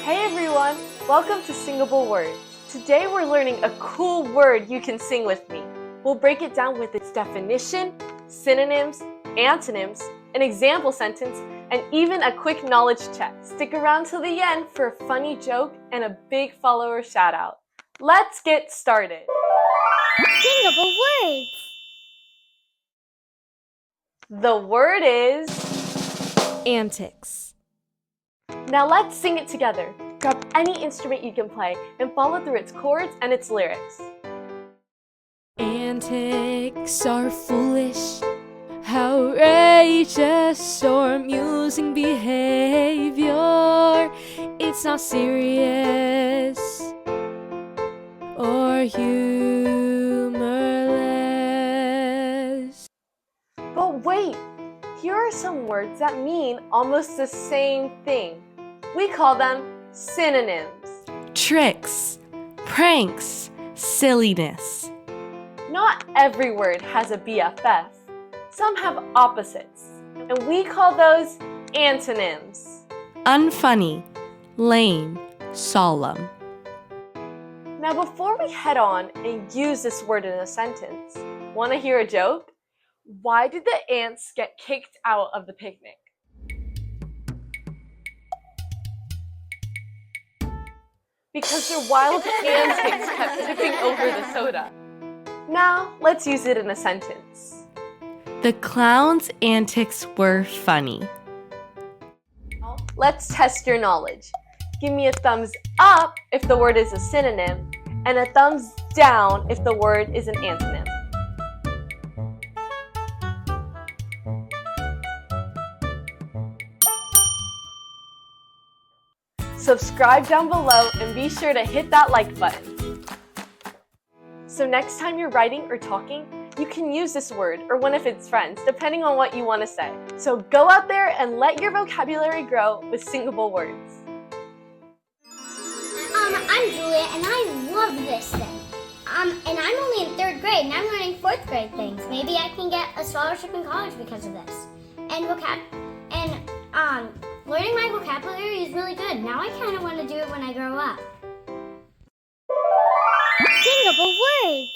Hey everyone! Welcome to Singable Words. Today we're learning a cool word you can sing with me. We'll break it down with its definition, synonyms, antonyms, an example sentence, and even a quick knowledge check. Stick around till the end for a funny joke and a big follower shout out. Let's get started! Singable Words! The word is Antics. Now let's sing it together. Grab any instrument you can play and follow through its chords and its lyrics. Antics are foolish, outrageous or amusing behavior. It's not serious or humorless. But wait! Here are some words that mean almost the same thing. We call them synonyms. Tricks, pranks, silliness. Not every word has a BFF. Some have opposites, and we call those antonyms. Unfunny, lame, solemn. Now before we head on and use this word in a sentence, want to hear a joke? Why did the ants get kicked out of the picnic? Because their wild antics kept tipping over the soda. Now, let's use it in a sentence. The clown's antics were funny. Let's test your knowledge. Give me a thumbs up if the word is a synonym, and a thumbs down if the word is an antonym. Subscribe down below and be sure to hit that like button. So next time you're writing or talking, you can use this word or one of its friends, depending on what you want to say. So go out there and let your vocabulary grow with Singable Words. I'm Julia and I love this thing. And I'm only in 3rd grade and I'm learning 4th grade things. Maybe I can get a scholarship in college because of this. And learning my vocabulary is really good. Now I kind of want to do it when I grow up. Singable Words!